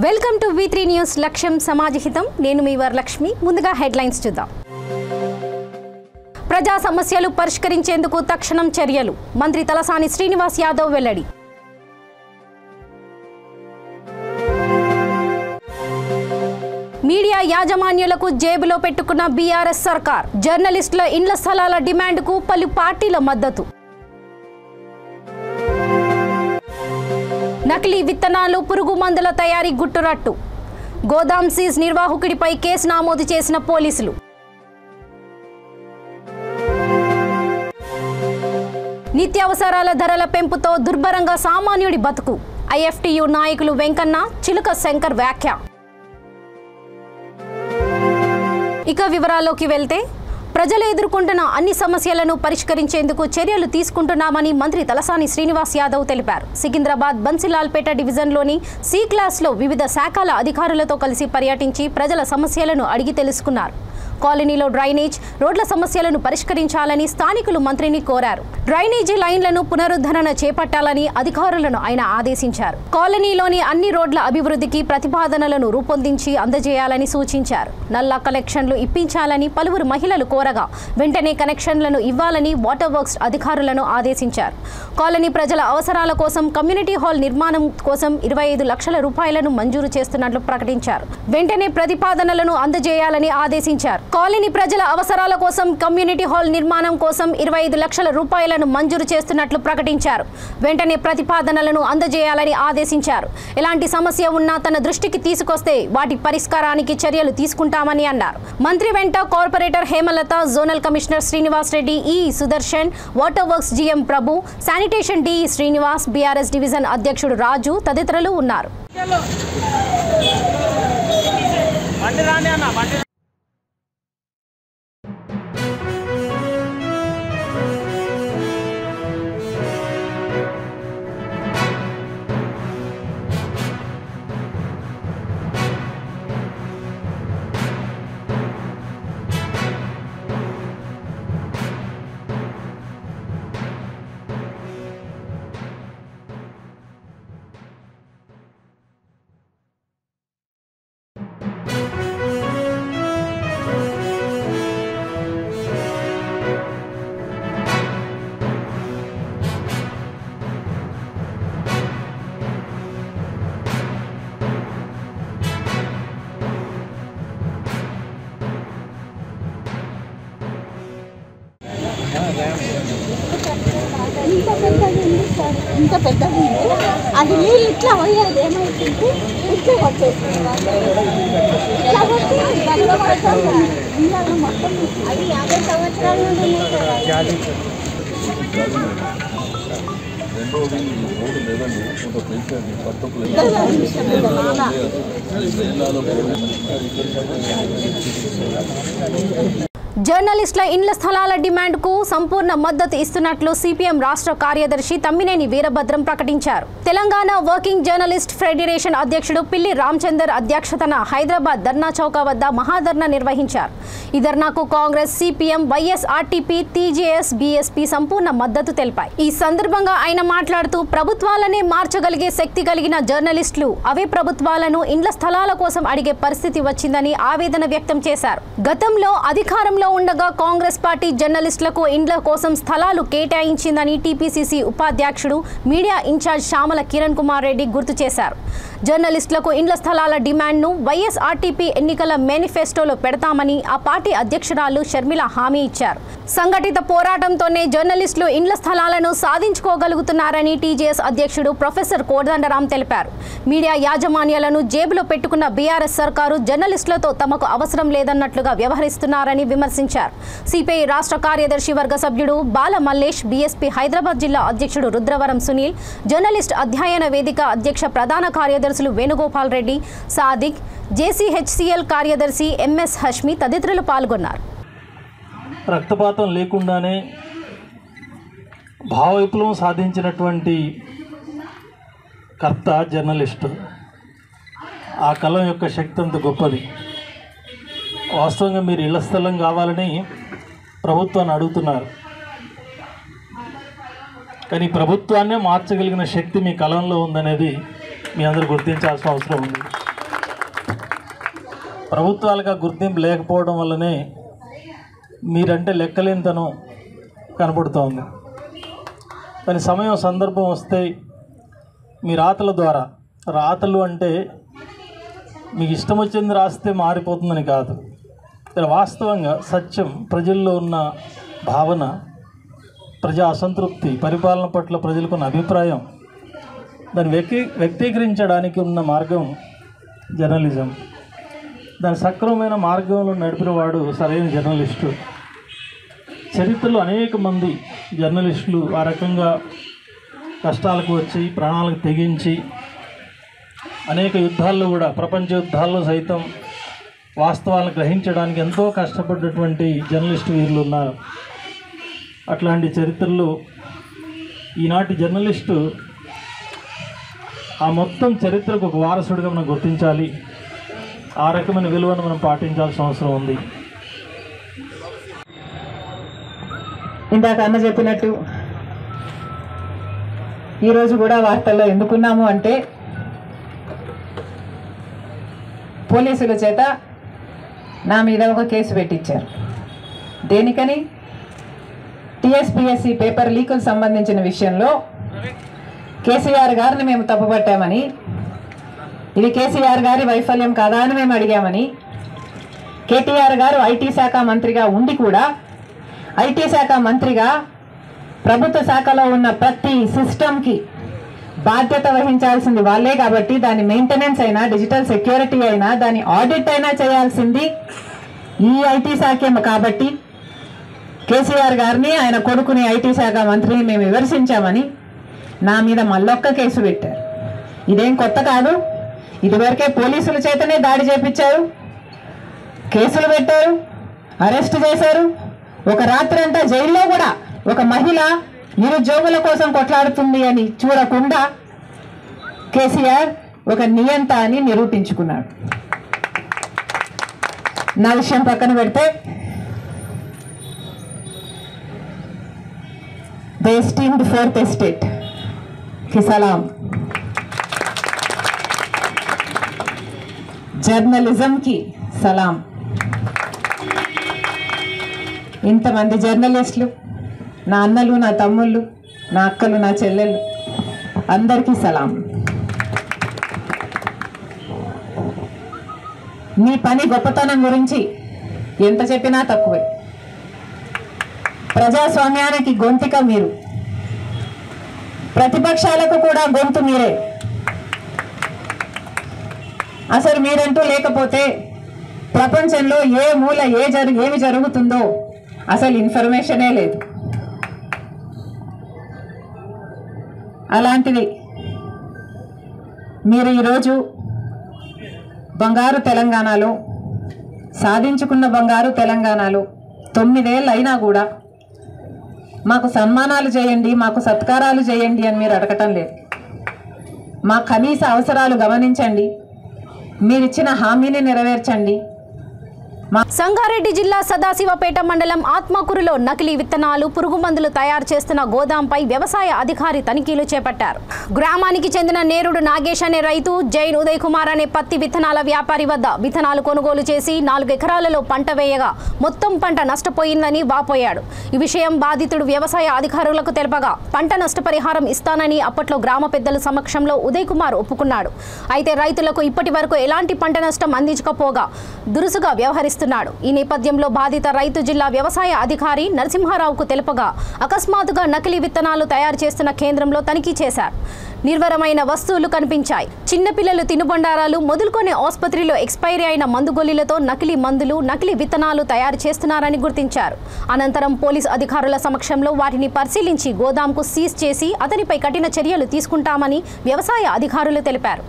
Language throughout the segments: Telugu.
వెల్కమ్ టు V3 న్యూస్ లక్ష్యం సమాజహితం. నేను మీ వరలక్ష్మి. ముందుగా హెడ్లైన్స్ చూద్దాం. ప్రజా సమస్యలు పరిష్కరించేందుకు తక్షణం చర్యలు. మంత్రి తలసాని శ్రీనివాస్ యాదవ్ వెల్లడి. మీడియా యాజమాన్యులకు జేబులో పెట్టుకున్న బీఆర్ఎస్ సర్కార్. జర్నలిస్టుల ఇండ్ల స్థలాల డిమాండ్కు పలు పార్టీల మద్దతు. నకిలీ విత్తనాలు, పురుగు మందుల తయారీ గుట్టురట్టు. గోదాం సీజ్ నిర్వాహకుడిపై కేసు నమోదు చేసిన పోలీసులు. నిత్యావసరాల ధరల పెంపుతో దుర్భరంగా సామాన్యుడి బతుకు. ఐఎఫ్టియు నాయకులు వెంకన్న, చిలుక శంకర్ వ్యాఖ్య. ఇక వివరాల్లోకి వెళ్తే, ప్రజలు ఎదుర్కొంటున్న అన్ని సమస్యలను పరిష్కరించేందుకు చర్యలు తీసుకుంటున్నామని మంత్రి తలసాని శ్రీనివాస్ యాదవ్ తెలిపారు. సికింద్రాబాద్ బన్సిలాల్పేట డివిజన్లోని సి క్లాస్లో వివిధ శాఖల అధికారులతో కలిసి పర్యటించి ప్రజల సమస్యలను అడిగి తెలుసుకున్నారు. కాలనీలో డ్రైనేజ్, రోడ్ల సమస్యలను పరిష్కరించాలని స్థానికులు మంత్రిని కోరారు. డ్రైనేజీ లైన్లను పునరుద్ధరణ చేపట్టాలని అధికారులను ఆయన ఆదేశించారు. కాలనీలోని అన్ని రోడ్ల అభివృద్ధికి ప్రతిపాదనలను రూపొందించి అందజేయాలని సూచించారు. నల్లా కనెక్షన్లు ఇప్పించాలని పలువురు మహిళలు కోరగా వెంటనే కనెక్షన్లను ఇవ్వాలని వాటర్ వర్క్స్ అధికారులను ఆదేశించారు. కాలనీ ప్రజల అవసరాల కోసం కమ్యూనిటీ హాల్ నిర్మాణం కోసం 25 లక్షల రూపాయలను మంజూరు చేస్తున్నట్లు ప్రకటించారు. వెంటనే ప్రతిపాదనలను అందజేయాలని ఆదేశించారు. కాలనీ ప్రజల అవసరాల కోసం కమ్యూనిటీ హాల్ నిర్మాణం కోసం 25 లక్షల రూపాయలను మంజూరు చేస్తున్నట్లు ప్రకటించారు. వెంటనే ప్రతిపాదనలను అందజేయాలని ఆదేశించారు. ఎలాంటి సమస్య ఉన్నా తన దృష్టికి తీసుకొస్తే వాటి పరిష్కారానికి చర్యలు తీసుకుంటామని అన్నారు. మంత్రి వెంట corporator Hemalatha, zonal commissioner Srinivas Reddy, ఈ Sudarshan, water works GM Prabhu, sanitation DE Srinivas, BRS division అధ్యక్షుడు రాజు తదితరులు ఉన్నారు. ఇంత పెద్దది అది నీళ్ళు ఇట్లా పోయేది ఏమైతుంది, ఇట్లా వచ్చేస్తుంది. మొత్తం అది 50 సంవత్సరాల నుండి జర్నలిస్టుల ఇండ్ల స్థలాల డిమాండ్కు సంపూర్ణ మద్దతు ఇస్తున్నట్లు సిపిఎం రాష్ట్ర కార్యదర్శి తమ్మినేని వీరభద్రం ప్రకటించారు. తెలంగాణ వర్కింగ్ జర్నలిస్ట్ ఫెడరేషన్ అధ్యక్షుడు పిల్లి రామచందర్ అధ్యక్షతన హైదరాబాద్ ధర్నా చౌక వద్ద మహాధర్నా నిర్వహించారు. ఈ ధర్నాకు Congress, CPM, YSRTP, TJS, BSP సంపూర్ణ మద్దతు తెలిపాయి. ఈ సందర్భంగా ఆయన మాట్లాడుతూ, ప్రభుత్వాలనే మార్చగలిగే శక్తి కలిగిన జర్నలిస్టులు అవే ప్రభుత్వాలను ఇండ్ల స్థలాల కోసం అడిగే పరిస్థితి వచ్చిందని ఆవేదన వ్యక్తం చేశారు. గతంలో అధికారంలో ఉండగా కాంగ్రెస్ పార్టీ జర్నలిస్టులకు ఇండ్ల కోసం స్థలాలు కేటాయించిందని టీపీసీసీ ఉపాధ్యక్షుడు, మీడియా ఇన్ఛార్జ్ చామల కిరణ్ కుమార్ రెడ్డి గుర్తు చేశారు. జర్నలిస్టులకు ఇండ్ల స్థలాల డిమాండ్ను వైఎస్ఆర్టీపీ ఎన్నికల మేనిఫెస్టోలో పెడతామని ఆ పార్టీ అధ్యక్షురాలు షర్మిల హామీ ఇచ్చారు. సంఘటిత పోరాటంతోనే జర్నలిస్టులు ఇండ్ల స్థలాలను సాధించుకోగలుగుతున్నారని టీజేఎస్ అధ్యక్షుడు ప్రొఫెసర్ కోదండరాం తెలిపారు. మీడియా యాజమాన్యాలను జేబులో పెట్టుకున్న బీఆర్ఎస్ సర్కారు జర్నలిస్టులతో తమకు అవసరం లేదన్నట్లుగా వ్యవహరిస్తున్నారని విమర్శించారు. సిపిఐ రాష్ట్ర కార్యదర్శి వర్గ సభ్యుడు బాల మల్లేష్, బీఎస్పీ హైదరాబాద్ జిల్లా అధ్యక్షుడు రుద్రవరం సునీల్, జర్నలిస్ట్ అధ్యయన వేదిక అధ్యక్ష ప్రధాన కార్యదర్శులు వేణుగోపాల్ రెడ్డి, సాదిక్, జేసీహెచ్సిఎల్ కార్యదర్శి ఎంఎస్ హష్మి తదితరులు పాల్గొన్నారు. రక్తపాతం లేకుండానే భావ విప్లవం సాధించినటువంటి కర్త జర్నలిస్టు. ఆ కలం యొక్క శక్తి అంత గొప్పది. వాస్తవంగా మీరు ఇళ్ల స్థలం కావాలని ప్రభుత్వాన్ని అడుగుతున్నారు. కానీ ప్రభుత్వాన్నే మార్చగలిగిన శక్తి మీ కలంలో ఉందనేది మీ అందరూ గుర్తించాల్సిన అవసరం ఉంది. ప్రభుత్వాలకు ఆ గుర్తింపు లేకపోవడం వల్లనే మీరంటే లెక్కలేనితనం కనపడుతోంది. కానీ సమయం సందర్భం వస్తే మీ రాతల ద్వారా, రాతలు అంటే మీకు ఇష్టం వచ్చింది రాస్తే మారిపోతుందని కాదు, వాస్తవంగా సత్యం, ప్రజల్లో ఉన్న భావన, ప్రజా అసంతృప్తి, పరిపాలన పట్ల ప్రజలకున్న అభిప్రాయం, దాన్ని వ్యక్తీకరించడానికి ఉన్న మార్గం జర్నలిజం. దాని సక్రమమైన మార్గంలో నడిపినవాడు సరైన జర్నలిస్టు. చరిత్రలో అనేక మంది జర్నలిస్టులు ఆ రకంగా కష్టాలకు వచ్చి ప్రాణాలకు తెగించి అనేక యుద్ధాల్లో కూడా, ప్రపంచ యుద్ధాల్లో సైతం వాస్తవాలను గ్రహించడానికి ఎంతో కష్టపడ్డటువంటి జర్నలిస్టు వీరులు ఉన్నారు. అట్లాంటి చరిత్రలో ఈనాటి జర్నలిస్టు ఆ మొత్తం చరిత్రకు ఒక వారసుడిగా మనం గుర్తించాలి. ఆ రకమైన విలువను మనం పాటించాల్సిన అవసరం ఉంది. ఇందాక అన్న చెప్పినట్టు ఈరోజు కూడా వార్తల్లో ఎందుకున్నాము అంటే, పోలీసుల చేత నా మీద ఒక కేసు పెట్టించారు. దేనికని? టీఎస్పీఎస్సీ పేపర్ లీకులు సంబంధించిన విషయంలో కేసీఆర్ గారిని మేము తప్పుపట్టామని, ఇది కేసీఆర్ గారి వైఫల్యం కాదా అని మేము అడిగామని, కేటీఆర్ గారు ఐటీ శాఖ మంత్రిగా ఉండి కూడా ఐటీ శాఖ మంత్రిగా ప్రభుత్వ శాఖలో ఉన్న ప్రతి సిస్టమ్కి బాధ్యత వహించాల్సింది వాళ్ళే కాబట్టి దాని మెయింటెనెన్స్ అయినా, డిజిటల్ సెక్యూరిటీ అయినా, దాని ఆడిట్ అయినా చేయాల్సింది ఈ ఐటీ శాఖ కాబట్టి కేసీఆర్ గారిని, ఆయన కొడుకుని, ఐటీ శాఖ మంత్రిని మేము విమర్శించామని నా మీద మళ్ళొక్క కేసు పెట్టారు. ఇదేం కొత్త కాదు. ఇదివరకే పోలీసుల చేతనే దాడి చేపించారు, కేసులు పెట్టారు, అరెస్ట్ చేశారు. ఒక రాత్రి అంతా జైల్లో కూడా ఒక మహిళ నిరుద్యోగుల కోసం కొట్లాడుతుంది అని చూడకుండా కేసీఆర్ ఒక నియంత అని నిరూపించుకున్నాడు. నా విషయం పక్కన పెడితే, ది ఎస్టీమ్డ్ ఫోర్త్ ఎస్టేట్ కి సలాం. జర్నలిజంకి సలాం. ఇంతమంది జర్నలిస్టులు, నా అన్నలు, నా తమ్ముళ్ళు, నా అక్కలు, నా చెల్లెళ్ళు, అందరికీ సలాం. మీ పని గొప్పతనం గురించి ఎంత చెప్పినా తక్కువే. ప్రజాస్వామ్యానికి గొంతిక మీరు, ప్రతిపక్షాలకు కూడా గొంతు మీరే. అసలు మీరంటూ లేకపోతే ప్రపంచంలో ఏ మూల ఏమి జరుగుతుందో అసలు ఇన్ఫర్మేషనే లేదు. అలాంటిది మీరు ఈరోజు బంగారు తెలంగాణలో సాధించుకున్న బంగారు తెలంగాణలో 9 ఏళ్ళు అయినా కూడా మాకు సన్మానాలు చేయండి, మాకు సత్కారాలు చేయండి అని మీరు అడగటం లేదు. మా కనీస అవసరాలు గమనించండి, మీరిచ్చిన హామీని నెరవేర్చండి. సంగారెడ్డి జిల్లా సదాశివపేట మండలం ఆత్మకూరులో నకిలీ విత్తనాలు, పురుగు మందులు తయారు చేస్తున్న గోదాంపై వ్యవసాయ అధికారి తనిఖీలు చేపట్టారు. గ్రామానికి చెందిన నేరుడు నాగేష్ అనే రైతు జైన్ ఉదయ్ కుమార్ అనే పత్తి విత్తనాల వ్యాపారి వద్ద విత్తనాలు కొనుగోలు చేసి 4 ఎకరాలలో పంట వేయగా మొత్తం పంట నష్టపోయిందని వాపోయాడు. ఈ విషయం బాధితుడు వ్యవసాయ అధికారులకు తెలపగా పంట నష్టపరిహారం ఇస్తానని అప్పట్లో గ్రామ పెద్దల సమక్షంలో ఉదయ్ కుమార్ ఒప్పుకున్నాడు. అయితే రైతులకు ఇప్పటి వరకు ఎలాంటి పంట నష్టం అందించకపోగా దురుసుగా వ్యవహరిస్తున్నారు. ఈ నేపథ్యంలో బాధిత రైతు జిల్లా వ్యవసాయ అధికారి నరసింహారావుకు తెలుపగా అకస్మాత్తుగా నకిలీ విత్తనాలు తయారు చేస్తున్న కేంద్రంలో తనిఖీ చేశారు. నిర్వరమైన వస్తువులు కనిపించాయి. చిన్నపిల్లలు తినుబండారాలు మొదలుకొని ఆసుపత్రిలో ఎక్స్పైరీ అయిన మందుగొల్లిలతో నకిలీ మందులు, నకిలీ విత్తనాలు తయారు చేస్తున్నారని గుర్తించారు. అనంతరం పోలీసు అధికారుల సమక్షంలో వాటిని పరిశీలించి గోదాంకు సీజ్ చేసి అతనిపై కఠిన చర్యలు తీసుకుంటామని వ్యవసాయ అధికారులు తెలిపారు.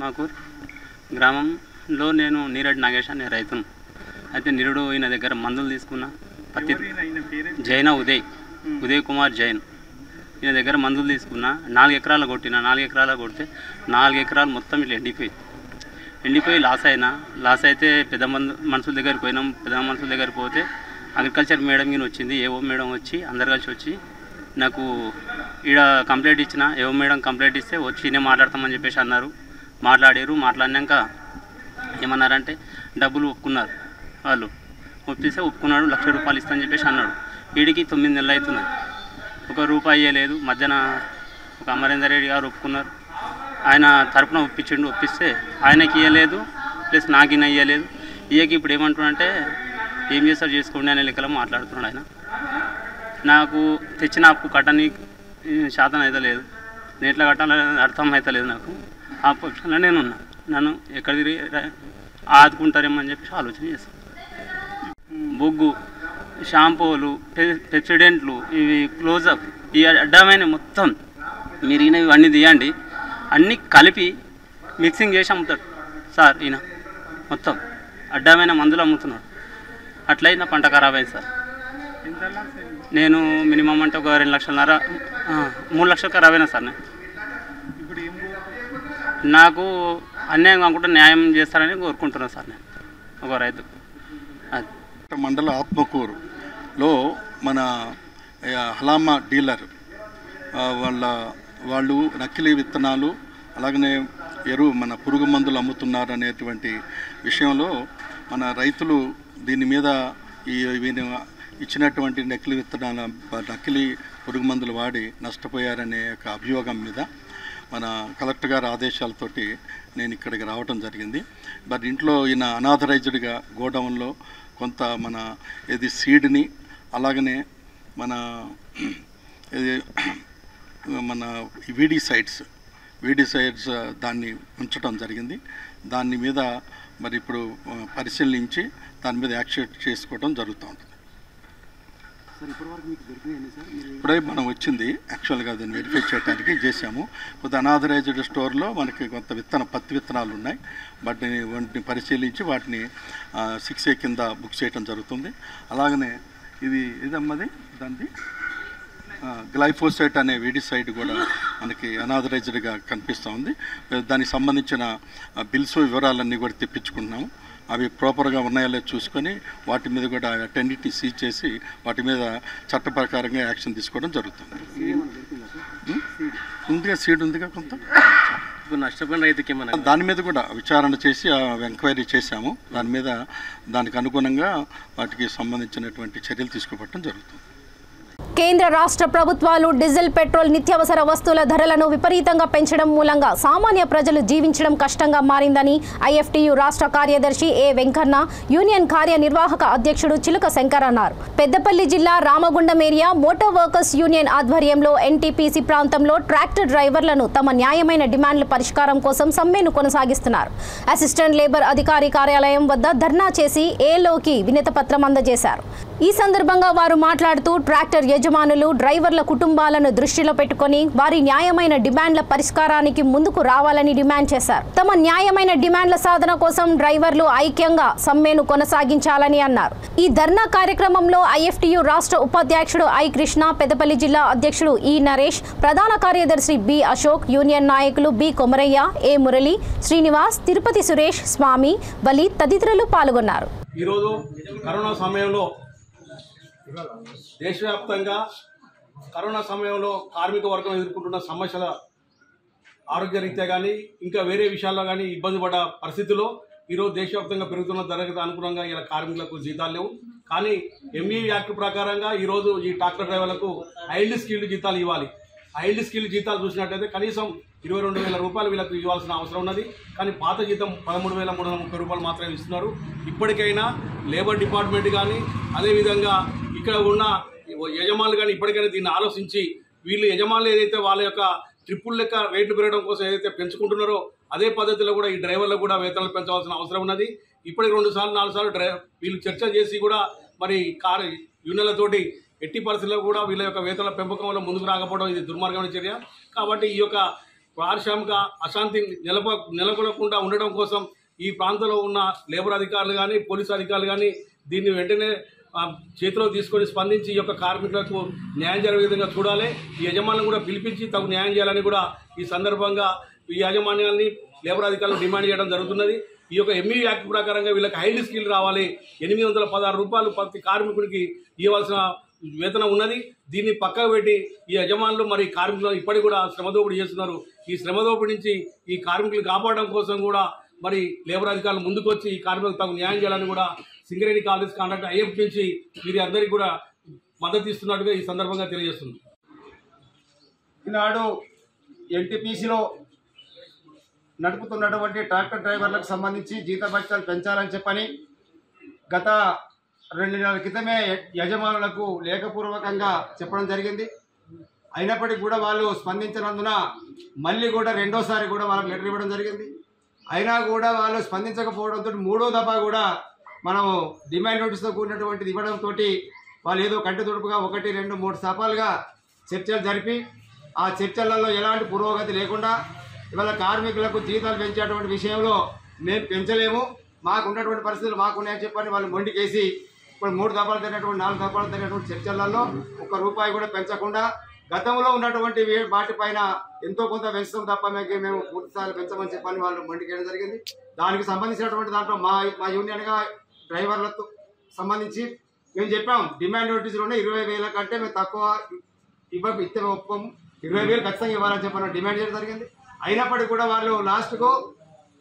మాకు గ్రామంలో నేను నీరడ్ నాగేష్ అనే రైతును. అయితే నిరుడు ఈయన దగ్గర మందులు తీసుకున్న పత్తి జైన ఉదయ్ కుమార్ జైన్ ఈయన దగ్గర మందులు తీసుకున్న 4 ఎకరాలు కొట్టిన. 4 ఎకరాలు కొడితే 4 ఎకరాలు మొత్తం ఇట్లా ఎండిపోయి లాస్ అయితే పెద్ద మనుషుల దగ్గరికి పోయినాం. పెద్ద మనుషుల దగ్గరికి పోతే అగ్రికల్చర్ మేడం గిని వచ్చింది. ఏవో మేడం వచ్చి అందరు కలిసి వచ్చి నాకు ఈడ కంప్లైంట్ ఇచ్చిన. ఏవో మేడం కంప్లైంట్ ఇస్తే వచ్చి నేను మాట్లాడతామని చెప్పేసి అన్నారు. మాట్లాడినాక ఏమన్నారంటే డబ్బులు ఒప్పుకున్నారు. వాళ్ళు ఒప్పుకున్నాడు, ₹1,00,000 ఇస్తానని చెప్పేసి అన్నాడు. వీడికి 9 నెలలు అవుతున్నాయి, ₹1 ఇవ్వలేదు. మధ్యాహ్న ఒక అమరేందర్ రెడ్డి గారు ఒప్పుకున్నారు. ఆయన తరపున ఒప్పిస్తే ఆయనకి ఇవ్వలేదు, ప్లస్ నాకు ఇవ్వలేదు. ఇయ్యకి ఇప్పుడు ఏమంటున్నాడంటే ఏం చేస్తారు చేసుకోండి అనే లెక్కలో మాట్లాడుతున్నాడు. ఆయన నాకు తెచ్చిన అప్పు కట్టని శాతం అయితే లేదు, నేట్లా కట్టాలని అర్థం అయితే లేదు. నాకు ఆ పక్షంలో నేనున్నా. నన్ను ఎక్కడ తిరిగి ఆదుకుంటారేమో అని చెప్పి ఆలోచన చేస్తాను. బొగ్గు, షాంపూలు, పెప్సిడెంట్లు, ఇవి క్లోజప్, ఈ అడ్డమైన మొత్తం మీరు ఈయన ఇవన్నీ తీయండి, అన్నీ కలిపి మిక్సింగ్ చేసి అమ్ముతాడు సార్. ఈయన మొత్తం అడ్డమైన మందులు అమ్ముతున్నాడు. అట్లయినా పంట ఖరాబ్ అయింది సార్. నేను మినిమం అంటే ఒక 2,00,000 3 లక్షలు ఖరాబ్ అయినా సార్. నాకు అన్యాయం కాకుండా న్యాయం చేస్తారని కోరుకుంటున్నాను సార్. నేను ఒక రైతు. మండల ఆత్మకూరులో మన హలామా డీలర్ వాళ్ళు నకిలీ విత్తనాలు అలాగనే మన పురుగు మందులు అమ్ముతున్నారు అనేటువంటి విషయంలో మన రైతులు దీని మీద ఇచ్చినటువంటి నకిలీ విత్తనాల నకిలీ పురుగు మందులు వాడి నష్టపోయారనే ఒక అభియోగం మీద మన కలెక్టర్ గారి ఆదేశాలతోటి నేను ఇక్కడికి రావడం జరిగింది. బట్ ఇంట్లో ఈయన అనాథరైజ్డ్గా గోడౌన్లో కొంత మన సీడ్ని అలాగనే మన వీడిసైడ్స్ దాన్ని ఉంచడం జరిగింది. దాని మీద మరి ఇప్పుడు పరిశీలించి దాని మీద యాక్షన్ చేసుకోవడం జరుగుతూ ఉంటుంది. ఇప్పుడే మనం వచ్చింది యాక్చువల్గా దాన్ని వెరిఫై చేయడానికి చేశాము. కొంత అనాథరైజ్డ్ స్టోర్లో మనకి కొంత పత్తి విత్తనాలు ఉన్నాయి. వాటిని పరిశీలించి వాటిని 6A కింద బుక్ చేయడం జరుగుతుంది. అలాగనే ఇదమ్మది దాన్ని గ్లైఫోసైట్ అనే వీడిసైడ్ కూడా మనకి అనాథరైజ్డ్గా కనిపిస్తూ ఉంది. దానికి సంబంధించిన బిల్స్ వివరాలన్నీ కూడా తెప్పించుకుంటున్నాము. అవి ప్రాపర్గా ఉన్నాయో లేదో చూసుకొని వాటి మీద కూడా అటెండిటీ సీజ్ చేసి వాటి మీద చట్ట ప్రకారంగా యాక్షన్ తీసుకోవడం జరుగుతుంది. ఉందిగా సీడ్ ఉందిగా కొంత నష్టపోయిన రైతుకి దాని మీద కూడా విచారణ చేసి ఎంక్వైరీ చేశాము. దానికి అనుగుణంగా వాటికి సంబంధించినటువంటి చర్యలు తీసుకోవడం జరుగుతుంది. కేంద్ర రాష్ట్ర ప్రభుత్వాలు డీజిల్, పెట్రోల్, నిత్యావసర వస్తువుల ధరలను విపరీతంగా పెంచడం మూలంగా సామాన్య ప్రజలు జీవించడం కష్టంగా మారిందని ఐఎఫ్టీయూ రాష్ట్ర కార్యదర్శి ఏ వెంకన్న, యూనియన్ కార్యనిర్వాహక అధ్యక్షుడు చిలుక శంకర్ అన్నారు. పెద్దపల్లి జిల్లా Ramagundam area motor workers union ఆధ్వర్యంలో ఎన్టీపీసీ ప్రాంతంలో ట్రాక్టర్ డ్రైవర్లను తమ న్యాయమైన డిమాండ్ల పరిష్కారం కోసం సమ్మెను కొనసాగిస్తున్నారు. అసిస్టెంట్ లేబర్ అధికారి కార్యాలయం వద్ద ధర్నా చేసి ఏలోకి వినతిపత్రం అందజేశారు. ఈ సందర్భంగా వారు మాట్లాడుతూ ట్రాక్టర్ యజమానులు, డ్రైవర్ల కుటుంబాలను దృష్టిలో పెట్టుకుని వారి న్యాయమైన డిమాండ్ల పరిష్కారానికి ముందుకు రావాలని డిమాండ్ చేశారు. తమ న్యాయమైన డిమాండ్ల సాధన కోసం డ్రైవర్లు ఐక్యంగా సమ్మెను కొనసాగించాలని అన్నారు. ఈ ధర్నా కార్యక్రమంలో ఐఎఫ్టీయూ రాష్ట్ర ఉపాధ్యక్షుడు ఐ కృష్ణ, పెద్దపల్లి జిల్లా అధ్యక్షుడు ఈ నరేష్, ప్రధాన కార్యదర్శి బి అశోక్, యూనియన్ నాయకులు బి కొమరయ్య, ఏ మురళి, శ్రీనివాస్, తిరుపతి సురేష్, స్వామి, వలి తదితరులు పాల్గొన్నారు. ఈరోజు కరోనా సమయంలో దేశవ్యాప్తంగా కరోనా సమయంలో కార్మిక వర్గం ఎదుర్కొంటున్న సమస్యల ఆరోగ్యరీత్యా కానీ ఇంకా వేరే విషయాల్లో కానీ ఇబ్బంది పడ్డ పరిస్థితుల్లో ఈరోజు దేశవ్యాప్తంగా పెరుగుతున్న ధరకు అనుగుణంగా ఇలా కార్మికులకు జీతాలు లేవు. కానీ ఎంఈ యాక్ట్ ప్రకారంగా ఈరోజు ఈ ట్రాక్టర్ డ్రైవర్లకు ఐల్డ్ స్కిల్డ్ జీతాలు ఇవ్వాలి. ఐల్డ్ స్కిల్డ్ జీతాలు చూసినట్టయితే కనీసం 22,000 రూపాయలు వీళ్ళకు ఇవ్వాల్సిన అవసరం ఉన్నది. కానీ పాత జీతం 13,330 రూపాయలు మాత్రమే ఇస్తున్నారు. ఇప్పటికైనా లేబర్ డిపార్ట్మెంట్ కానీ అదేవిధంగా ఇక్కడ ఉన్న యజమానులు కానీ ఇప్పటికైనా దీన్ని ఆలోచించి వీళ్ళు యజమానులు ఏదైతే వాళ్ళ యొక్క ట్రిప్పుల లెక్క రేట్లు పెరగడం కోసం ఏదైతే పెంచుకుంటున్నారో అదే పద్ధతిలో కూడా ఈ డ్రైవర్లకు కూడా వేతనాలు పెంచవలసిన అవసరం ఉన్నది. ఇప్పటికి 2 సార్లు 4 సార్లు వీళ్ళు చర్చ చేసి కూడా మరి కారు యూనియన్లతోటి ఎట్టి పరిస్థితుల్లో కూడా వీళ్ళ యొక్క వేతనాల పెంపకంలో ముందుకు రాకపోవడం ఇది దుర్మార్గమైన చర్య. కాబట్టి ఈ యొక్క పారిశ్రామిక అశాంతి నెలకొనకుండా ఉండడం కోసం ఈ ప్రాంతంలో ఉన్న లేబర్ అధికారులు కానీ పోలీసు అధికారులు కానీ దీన్ని వెంటనే చేతిలో తీసుకొని స్పందించి ఈ యొక్క కార్మికులకు న్యాయం జరిగే విధంగా చూడాలి. ఈ యజమానులను కూడా పిలిపించి తగు న్యాయం చేయాలని కూడా ఈ సందర్భంగా ఈ యాజమాన్యాన్ని లేబర్ అధికారులు డిమాండ్ చేయడం జరుగుతున్నది. ఈ యొక్క ఎంఈ యాక్ట్ ప్రకారంగా వీళ్ళకి హైలీ స్కిల్ రావాలి. 816 రూపాయలు ప్రతి కార్మికుడికి ఇవ్వాల్సిన వేతనం ఉన్నది. దీన్ని పక్కకు పెట్టి ఈ యజమానులు మరి కార్మికులు ఇప్పటికి కూడా శ్రమదోపిడీ చేస్తున్నారు. ఈ శ్రమదోపిడీ నుంచి ఈ కార్మికులు కాపాడడం కోసం కూడా మరి లేబర్ అధికారులు ముందుకొచ్చి ఈ కార్మికులకు తగు న్యాయం చేయాలని కూడా సింగరేణి కాలేజ్ కాంట్రాక్ట్ ఐఎఫ్ నుంచి వీరి అందరికీ కూడా మద్దతు ఇస్తున్నట్టుగా ఈ సందర్భంగా తెలియజేస్తుంది. ఈనాడు ఎన్టీపీసీలో నడుపుతున్నటువంటి ట్రాక్టర్ డ్రైవర్లకు సంబంధించి జీతభత్యాలు పెంచాలని చెప్పని గత 2 నెలల క్రితమే యజమానులకు లేఖపూర్వకంగా చెప్పడం జరిగింది. అయినప్పటికీ కూడా వాళ్ళు స్పందించినందున మళ్ళీ కూడా రెండోసారి కూడా వాళ్ళకి లెటర్ ఇవ్వడం జరిగింది. అయినా కూడా వాళ్ళు స్పందించకపోవడంతో 3వ దఫా కూడా మనము డిమాండ్ నోటీస్తో కూడినటువంటిది ఇవ్వడంతో వాళ్ళు ఏదో కంటి తుడుపుగా 1, 2, 3 దఫాలుగా చర్చలు జరిపి ఆ చర్చలలో ఎలాంటి పురోగతి లేకుండా ఇవాళ కార్మికులకు జీతాలు పెంచేటువంటి విషయంలో మేము పెంచలేము, మాకు ఉన్నటువంటి పరిస్థితులు మాకున్నాయని చెప్పని వాళ్ళు మొండికేసి ఇప్పుడు 3 దఫాలు తిరిగినటువంటి 4 దఫాలు తిరిగినటువంటి చర్చలలో ₹1 కూడా పెంచకుండా గతంలో ఉన్నటువంటి వాటిపైన ఎంతో కొంత పెంచడం తప్ప మేము పూర్తిస్థాయిలో పెంచమని చెప్పని వాళ్ళు మొండికేయడం జరిగింది. దానికి సంబంధించినటువంటి దాంట్లో మా యూనియన్గా డ్రైవర్లతో సంబంధించి మేము చెప్పాం, డిమాండ్ నోటీసులోనే 20,000 కంటే మేము తక్కువ ఇస్తే ఒప్పుకోము, 20,000 ఖచ్చితంగా ఇవ్వాలని చెప్పని డిమాండ్ చేయడం జరిగింది. అయినప్పటికీ కూడా వాళ్ళు లాస్ట్కు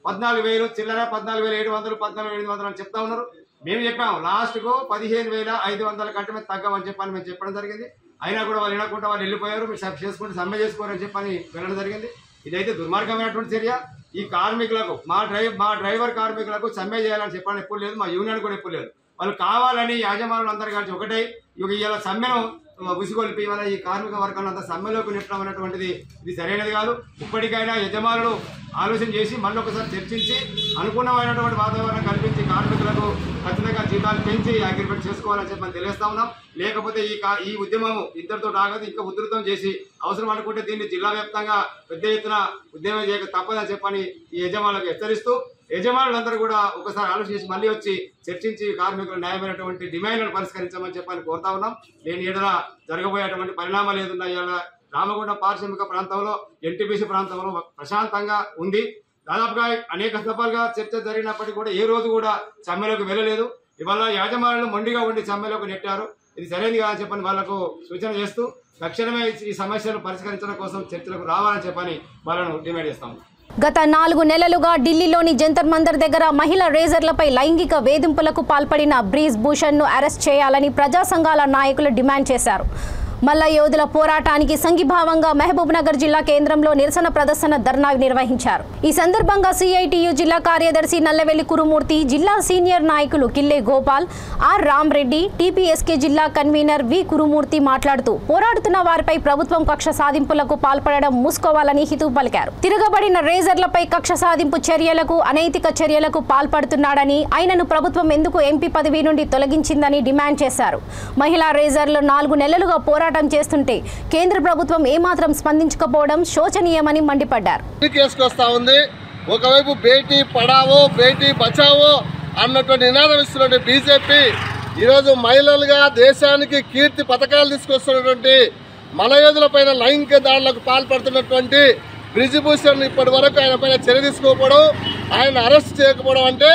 14,000 చిల్లర 14,700 14,800 అని చెప్తా ఉన్నారు. మేము చెప్పాం లాస్ట్కు 15,500 కంటే మేము తగ్గమని చెప్పని మేము చెప్పడం జరిగింది. అయినా కూడా వాళ్ళు వినకుండా వాళ్ళు వెళ్ళిపోయారు. మీరు చేసుకుంటే సమ్మె చేసుకోరని చెప్పని వెళ్ళడం జరిగింది. ఇదైతే దుర్మార్గమైనటువంటి చర్య. ఈ కార్మికులకు మా డ్రైవర్ కార్మికులకు సమ్మె చేయాలని చెప్పని ఎప్పుడు లేదు, మా యూనియన్ కూడా ఎప్పుడు లేదు. వాళ్ళు కావాలని యాజమానులు అందరూ కలిసి ఒకటై ఇవాళ సమ్మెను ఉసిగొల్పి ఇవాళ ఈ కార్మిక వర్గాలను అంతా సమ్మెలోకి నెట్టడం అనేటువంటిది ఇది సరైనది కాదు. ఇప్పటికైనా యజమానులు ఆలోచన చేసి మళ్ళీ ఒకసారి చర్చించి అనుకూలమైనటువంటి వాతావరణం కల్పించి కార్మికులకు ఖచ్చితంగా జీతాలు పెంచి అగ్రిమెంట్ చేసుకోవాలని చెప్పి తెలియజేస్తా ఉన్నాం. లేకపోతే ఈ ఉద్యమం ఇద్దరితో ఆగదు, ఇంకా ఉధృతం చేసి అవసరం అనుకుంటే దీన్ని జిల్లా వ్యాప్తంగా పెద్ద ఎత్తున ఉద్యమం చేయక తప్పదని చెప్పని ఈ యజమానులకు హెచ్చరిస్తూ యజమానులందరూ కూడా ఒకసారి ఆలోచన చేసి మళ్ళీ వచ్చి చర్చించి కార్మికుల న్యాయమైనటువంటి డిమాండ్లను పరిష్కరించమని చెప్పని కోరుతా ఉన్నాం. లేని ఏడల జరగబోయేటువంటి పరిణామాలు ఏదున్నా ఇవాళ రామగుండం పారిశ్రామిక ప్రాంతంలో ఎన్టీపీసీ ప్రాంతంలో ప్రశాంతంగా ఉంది. దాదాపుగా అనేక దఫాలుగా చర్చ జరిగినప్పటికీ కూడా ఏ రోజు కూడా సమ్మెలోకి వెళ్ళలేదు. ఇవాళ యాజమానులు మొండిగా ఉండి సమ్మెలోకి నెట్టారు. ఇది సరైనది కాదని చెప్పని వాళ్లకు సూచన చేస్తూ తక్షణమే ఈ సమస్యలు పరిష్కరించడం కోసం చర్చలకు రావాలని చెప్పని వాళ్ళను డిమాండ్ చేస్తాము. గత 4 నెలలుగా ఢిల్లీలోని జంతర్ మంతర్ దగ్గర మహిళా రేజర్లపై లైంగిక వేధింపులకు పాల్పడిన బ్రీజ్ భూషణ్ను అరెస్ట్ చేయాలని ప్రజా సంఘాల నాయకులు డిమాండ్ చేశారు. మల్ల యోధుల పోరాటానికి సంఘీభావంగా మహబూబ్ నగర్ జిల్లా కేంద్రంలో నిరసన ప్రదర్శన ధర్నా నిర్వహించారు. ఈ సందర్భంగా సిఐటియు జిల్లా కార్యదర్శి నల్లవెల్లి కురుమూర్తి, జిల్లా సీనియర్ నాయకులు కిల్లే గోపాల్, ఆర్ రామ్రెడ్డి, టీపీఎస్కే జిల్లా కన్వీనర్ వి కురుమూర్తి మాట్లాడుతూ పోరాడుతున్న వారిపై ప్రభుత్వం కక్ష సాధింపులకు పాల్పడడం మూసుకోవాలని హితవు పలికారు. తిరగబడిన రేజర్లపై కక్ష సాధింపు చర్యలకు, అనైతిక చర్యలకు పాల్పడుతున్నాడని, ఆయనను ప్రభుత్వం ఎందుకు ఎంపీ పదవి నుండి తొలగించిందని డిమాండ్ చేశారు. మహిళా రేజర్లు 4 నెలలుగా పోరాటం చేస్తుంటే కేంద్ర ప్రభుత్వం ఏమాత్రం స్పందించకపోవడం శోచనీయమని మండిపడ్డారు. ఒకవైపు బేటీ పడావో బేటీ బచావో అన్నటువంటి నినాదం ఇస్తున్నటువంటి బీజేపీ ఈరోజు మహిళలుగా దేశానికి కీర్తి పథకాలు తీసుకొస్తున్నటువంటి మలయోధులపైన లైంగిక దాడులకు పాల్పడుతున్నటువంటి బ్రిజ్భూషణ్ ఇప్పటి వరకు ఆయన పైన చర్య తీసుకోకపోవడం, ఆయన అరెస్ట్ చేయకపోవడం అంటే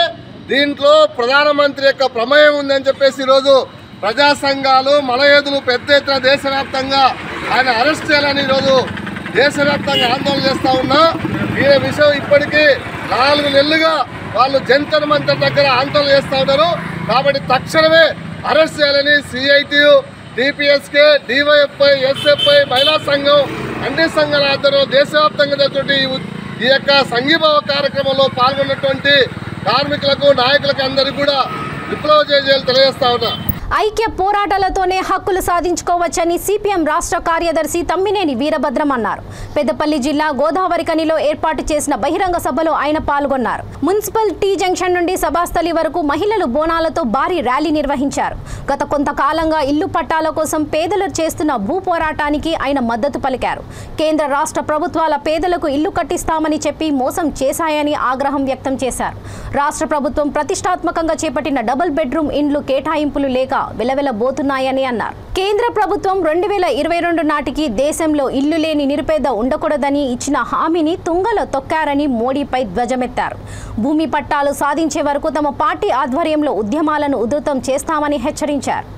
దీంట్లో ప్రధానమంత్రి యొక్క ప్రమేయం ఉందని చెప్పేసి ఈరోజు ప్రజా సంఘాలు మలయోధులు పెద్ద ఎత్తున దేశవ్యాప్తంగా ఆయన అరెస్ట్ చేయాలని ఈరోజు దేశవ్యాప్తంగా ఆందోళన చేస్తూ ఉన్నా. ఈ విషయం ఇప్పటికీ 4 నెలలుగా వాళ్ళు జంతర్ మంతర్ దగ్గర ఆందోళన చేస్తూ ఉన్నారు. కాబట్టి తక్షణమే అరెస్ట్ చేయాలని సిఐటియు, టీపీఎస్కే, డివైఎఫ్ఐ, ఎస్ఎఫ్ఐ, మహిళా సంఘం అన్ని సంఘాల ఆధ్వర్యంలో దేశవ్యాప్తంగా జరుగుతున్న ఈ యొక్క సంఘీభావ కార్యక్రమంలో పాల్గొన్నటువంటి కార్మికులకు, నాయకులకు అందరికీ కూడా విప్లవ జయజయాలు తెలియజేస్తా ఉన్నా. ఐక్య పోరాటాలతోనే హక్కులు సాధించుకోవచ్చని సిపిఎం రాష్ట్ర కార్యదర్శి తమ్మినేని వీరభద్రం అన్నారు. పెద్దపల్లి జిల్లా గోదావరికనిలో ఏర్పాటు చేసిన బహిరంగ సభలో ఆయన పాల్గొన్నారు. మున్సిపల్ టీ జంక్షన్ నుండి సభాస్థలి వరకు మహిళలు బోనాలతో భారీ ర్యాలీ నిర్వహించారు. గత కొంతకాలంగా ఇల్లు పట్టాల కోసం పేదలు చేస్తున్న భూ పోరాటానికి ఆయన మద్దతు పలికారు. కేంద్ర రాష్ట్ర ప్రభుత్వాల పేదలకు ఇల్లు కట్టిస్తామని చెప్పి మోసం చేశాయని ఆగ్రహం వ్యక్తం చేశారు. రాష్ట్ర ప్రభుత్వం ప్రతిష్టాత్మకంగా చేపట్టిన డబుల్ బెడ్రూమ్ ఇండ్లు కేటాయింపులు లేక వెలవెలబోతున్నాయని అన్నారు. కేంద్ర ప్రభుత్వం 2022 నాటికి దేశంలో ఇల్లు లేని నిరుపేద ఉండకూడదని ఇచ్చిన హామీని తుంగలో తొక్కారని మోడీపై ధ్వజమెత్తారు. భూమి పట్టాలు సాధించే వరకు తమ పార్టీ ఆధ్వర్యంలో ఉద్యమాలను ఉధృతం చేస్తామని హెచ్చరించారు.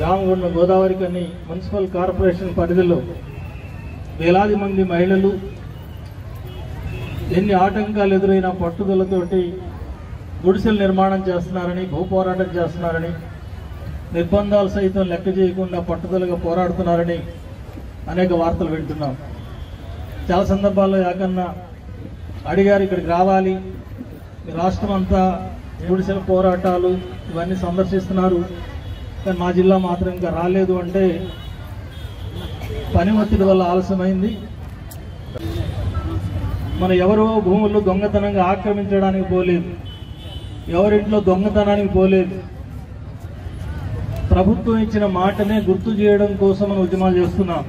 రామగుండ గోదావరికని మున్సిపల్ కార్పొరేషన్ పరిధిలో వేలాది మంది మహిళలు ఎన్ని ఆటంకాలు ఎదురైనా పట్టుదలతోటి గుడిసెల నిర్మాణం చేస్తున్నారని, భూ పోరాటం చేస్తున్నారని, నిర్బంధాలు సైతం లెక్క చేయకుండా పట్టుదలగా పోరాడుతున్నారని అనేక వార్తలు వింటున్నాం. చాలా సందర్భాల్లో యాకన్నా అడిగారు, ఇక్కడికి రావాలి, మీ రాష్ట్రం అంతా గుడిసెల పోరాటాలు ఇవన్నీ సందర్శిస్తున్నారు, కానీ మా జిల్లా మాత్రం ఇంకా రాలేదు అంటే పని ఒత్తిడి వల్ల ఆలస్యమైంది. మన ఎవరో భూములు దొంగతనంగా ఆక్రమించడానికి పోలేదు, ఎవరింట్లో దొంగతనానికి పోలేదు. ప్రభుత్వం ఇచ్చిన మాటనే గుర్తు చేయడం కోసం మనం ఉద్యమాలు చేస్తున్నాం.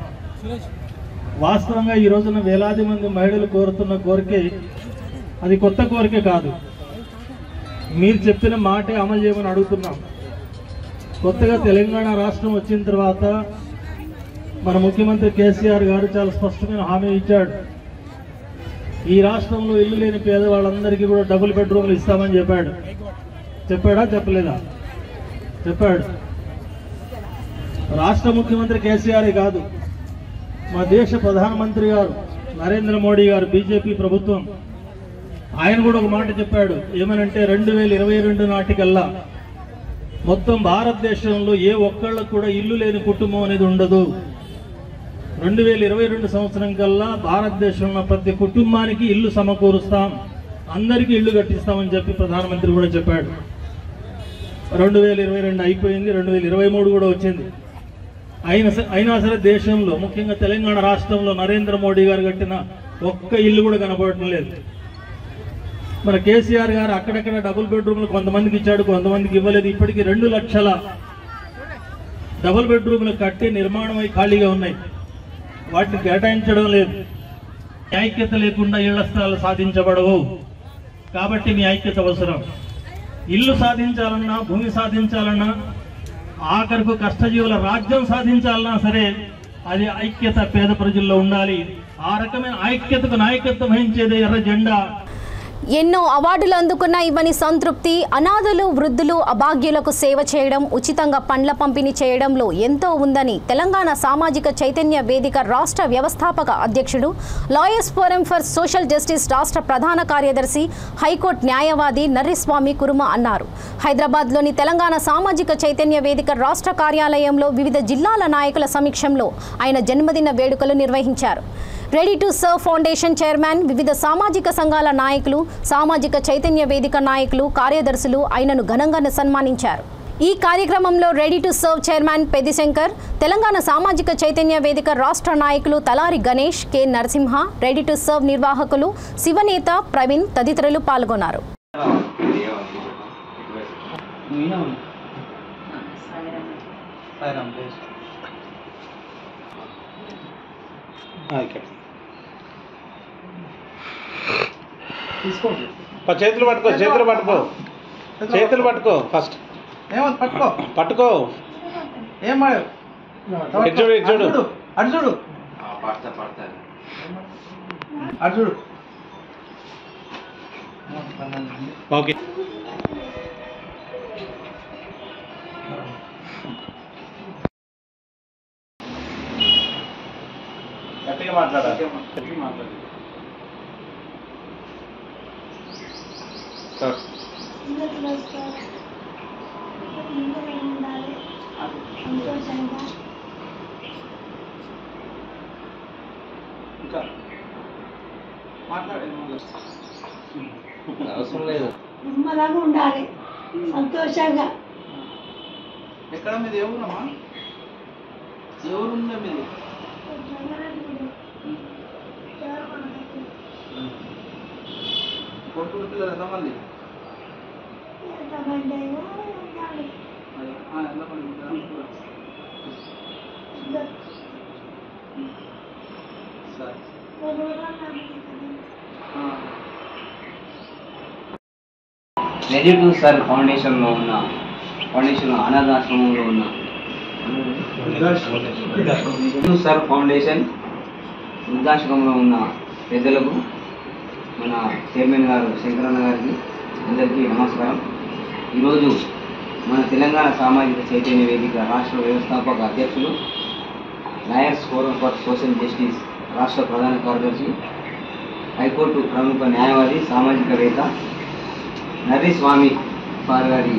వాస్తవంగా ఈ రోజున వేలాది మంది మహిళలు కోరుతున్న కోరికే అది కొత్త కోరికే కాదు, మీరు చెప్పిన మాటే అమలు చేయమని అడుగుతున్నాం. కొత్తగా తెలంగాణ రాష్ట్రం వచ్చిన తర్వాత మన ముఖ్యమంత్రి కేసీఆర్ గారు చాలా స్పష్టమైన హామీ ఇచ్చాడు. ఈ రాష్ట్రంలో ఇల్లు లేని పేదవాళ్ళందరికీ కూడా డబుల్ బెడ్రూమ్లు ఇస్తామని చెప్పాడు. చెప్పాడా చెప్పలేదా? చెప్పాడు. రాష్ట్ర ముఖ్యమంత్రి కేసీఆర్ కాదు, మా దేశ ప్రధానమంత్రి గారు నరేంద్ర మోడీ గారు, బీజేపీ ప్రభుత్వం, ఆయన కూడా ఒక మాట చెప్పాడు. ఏమనంటే 2022 నాటికల్లా మొత్తం భారతదేశంలో ఏ ఒక్కళ్ళకు కూడా ఇల్లు లేని కుటుంబం అనేది ఉండదు. 2022 సంవత్సరం కల్లా భారతదేశంలో ప్రతి కుటుంబానికి ఇల్లు సమకూరుస్తాం, అందరికీ ఇల్లు కట్టిస్తామని చెప్పి ప్రధానమంత్రి కూడా చెప్పాడు. 2022 అయిపోయింది, 2023 కూడా వచ్చింది. అయినా సరే దేశంలో ముఖ్యంగా తెలంగాణ రాష్ట్రంలో నరేంద్ర మోడీ గారు కట్టిన ఒక్క ఇల్లు కూడా కనబడటం లేదు. మన కేసీఆర్ గారు అక్కడక్కడ డబుల్ బెడ్రూమ్లు కొంతమందికి ఇచ్చాడు, కొంతమందికి ఇవ్వలేదు. ఇప్పటికీ 2 లక్షల డబుల్ బెడ్రూమ్లు కట్టి నిర్మాణమై ఖాళీగా ఉన్నాయి, వాటిని కేటాయించడం లేదు. మీ ఐక్యత లేకుండా ఇళ్ల స్థలాలు సాధించబడవు. కాబట్టి మీ ఐక్యత అవసరం. ఇల్లు సాధించాలన్నా, భూమి సాధించాలన్నా, ఆఖరకు కష్టజీవుల రాజ్యం సాధించాలన్నా సరే అది ఐక్యత పేద ప్రజల్లో ఉండాలి. ఆ రకమైన ఐక్యతకు నాయకత్వం వహించేదే ఎర్ర జెండా. ఎన్నో అవార్డులు అందుకున్న ఇవని సంతృప్తి, అనాథులు, వృద్ధులు, అభాగ్యులకు సేవ చేయడం, ఉచితంగా పండ్ల పంపిణీ చేయడంలో ఎంతో ఉందని తెలంగాణ సామాజిక చైతన్య వేదిక రాష్ట్ర వ్యవస్థాపక అధ్యక్షుడు, lawyers forum for social justice రాష్ట్ర ప్రధాన కార్యదర్శి, హైకోర్టు న్యాయవాది నర్రిస్వామి కురుమ అన్నారు. హైదరాబాద్లోని తెలంగాణ సామాజిక చైతన్య వేదిక రాష్ట్ర కార్యాలయంలో వివిధ జిల్లాల నాయకుల సమక్షంలో ఆయన జన్మదిన వేడుకలు నిర్వహించారు. Ready to serve foundation chairman, వివిధ సామాజిక సంఘాల నాయకులు, సామాజిక చైతన్య వేదిక నాయకులు, కార్యదర్శులు ఆయనను ఘనంగా సన్మానించారు. ఈ కార్యక్రమంలో ready to serve chairman Peddishankar, Telangana సామాజిక చైతన్య వేదిక రాష్ట్ర నాయకులు Talari Ganesh, K Narasimha, ready to serve నిర్వాహకులు శివనేత ప్రవీణ్ తదితరులు పాల్గొన్నారు. చేతులు పట్టుకో, చేతులు పట్టుకో, చేతులు పట్టుకో, ఫస్ట్ పట్టుకో, పట్టుకో. ఏం చూడు, చూడు, అటు చూడు, అటు చూడు. ఓకే, గట్టిగా మాట్లాడాలి, గట్టిగా మాట్లాడాలి. ఇంకా మాట్లాడే అవసరం లేదు. నిమ్మలంగా ఉండాలి, సంతోషంగా. ఎక్కడ మీది? ఎవరున్నామా? ఎవరుందా మీది? కొడుకులు పిల్లలు ఎంతమంది? రెడీ టు సర్వ్ ఫౌండేషన్లో ఉన్న అనాథాశ్రమంలో ఉన్న రెడీ టు సర్వ్ ఫౌండేషన్ వృద్ధాశ్రమంలో ఉన్న పెద్దలకు, మన చైర్మన్ గారు శంకరన్న గారికి అందరికీ నమస్కారం. ఈరోజు మన తెలంగాణ సామాజిక చైతన్య వేదిక రాష్ట్ర వ్యవస్థాపక అధ్యక్షులు, lawyers forum for social justice రాష్ట్ర ప్రధాన కార్యదర్శి, హైకోర్టు ప్రముఖ న్యాయవాది, సామాజికవేత్త నర్రి స్వామి సార్ గారి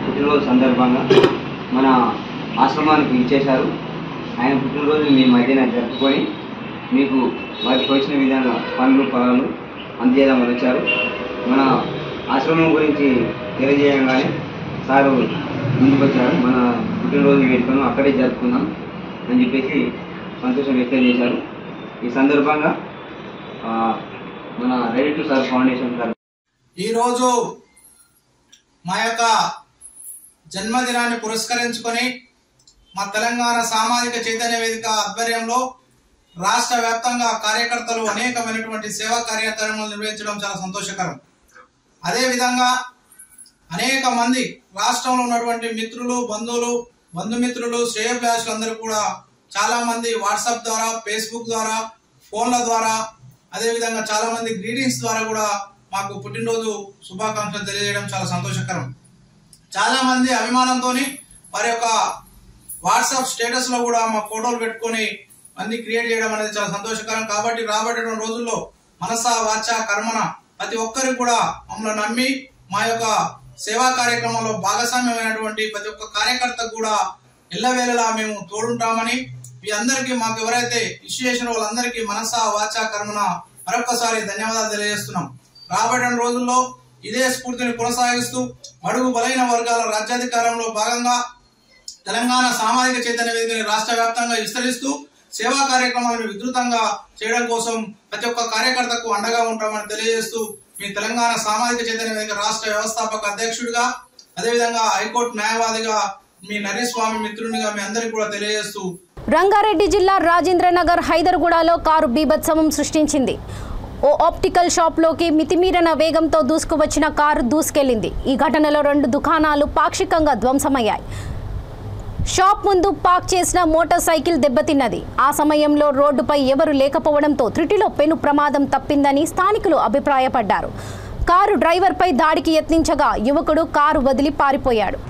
పుట్టినరోజు సందర్భంగా మన ఆశ్రమానికి ఇచ్చేశారు. ఆయన పుట్టినరోజు మీ మధ్యన జరుపుకొని మీకు వారికి తోచిన విధంగా పండ్లు ఫలాలు అందజేద్దామని వచ్చారు. మన ఆశ్రమం గురించి తెలియజేయగానే సారు ముందుకు వచ్చారు. మన పుట్టినరోజు వేడుకను అక్కడే జరుపుకుందాం అని చెప్పేసి సంతోషం వ్యక్తం చేశారు. ఈ సందర్భంగా మన రెడీ టు సర్వ్ ఫౌండేషన్ ఈరోజు మా యొక్క జన్మదినాన్ని పురస్కరించుకొని మా తెలంగాణ సామాజిక చైతన్య వేదిక ఆధ్వర్యంలో రాష్ట్ర వ్యాప్తంగా కార్యకర్తలు అనేకమైనటువంటి సేవా కార్యక్రమాలు నిర్వహించడం చాలా సంతోషకరం. అదేవిధంగా అనేక మంది రాష్ట్రంలో ఉన్నటువంటి మిత్రులు, బంధుమిత్రులు, శ్రేయోభిలాషులు అందరూ కూడా చాలా మంది వాట్సాప్ ద్వారా, ఫేస్బుక్ ద్వారా, ఫోన్ల ద్వారా, అదేవిధంగా చాలా మంది గ్రీటింగ్స్ ద్వారా కూడా మాకు పుట్టినరోజు శుభాకాంక్షలు తెలియజేయడం చాలా సంతోషకరం. చాలా మంది అభిమానంతో వారి యొక్క వాట్సాప్ స్టేటస్ లో కూడా మా ఫోటోలు పెట్టుకొని అన్ని క్రియేట్ చేయడం అనేది చాలా సంతోషకరం. కాబట్టి రాబోయే రోజుల్లో మనస వాచ కర్మన ప్రతి ఒక్కరికి కూడా మమ్మల్ని నమ్మి మా యొక్క సేవా కార్యక్రమంలో భాగస్వామ్యమైనటువంటి ప్రతి ఒక్క కార్యకర్తకు కూడా ఎల్లవేళలా మేము తోడుంటామని, మీ అందరికీ మాకు ఎవరైతే ఇష్యూ చేసిన వాళ్ళందరికీ మనస వాచ కర్మన మరొకసారి ధన్యవాదాలు తెలియజేస్తున్నాం. రాబోయే రోజుల్లో ఇదే స్ఫూర్తిని కొనసాగిస్తూ బడుగు బలైన వర్గాల రాజ్యాధికారంలో భాగంగా తెలంగాణ సామాజిక చైతన్య వేదికని రాష్ట్ర వ్యాప్తంగా విస్తరిస్తూ సేవా కార్యక్రమాలను విస్తృతంగా చేయడం కోసం ప్రతి ఒక్క కార్యకర్తకు అండగా ఉంటామని తెలియజేస్తూ మీ తెలంగాణ సామాజిక చైతన్య వేదిక రాష్ట్ర వ్యవస్థాపక అధ్యక్షుడిగా, అదేవిధంగా హైకోర్టు న్యాయవాదిగా, మీ నర్రి స్వామి మిత్రునిగా మీ అందరికీ కూడా తెలియజేస్తూ. రంగారెడ్డి జిల్లా రాజేంద్రనగర్ హైదర్గూడలో కారు బీభత్సవం సృష్టించింది. ఓ ఆప్టికల్ షాప్లోకి మితిమీరిన వేగంతో దూసుకువచ్చిన కారు దూసుకెళ్లింది. ఈ ఘటనలో 2 దుకాణాలు పాక్షికంగా ధ్వంసమయ్యాయి. షాప్ ముందు పార్క్ చేసిన మోటార్ సైకిల్ దెబ్బతిన్నది. ఆ సమయంలో రోడ్డుపై ఎవరు లేకపోవడంతో త్రుటిలో పెను ప్రమాదం తప్పిందని స్థానికులు అభిప్రాయపడ్డారు. కారు డ్రైవర్పై దాడికి యత్నించగా యువకుడు కారు వదిలి పారిపోయాడు.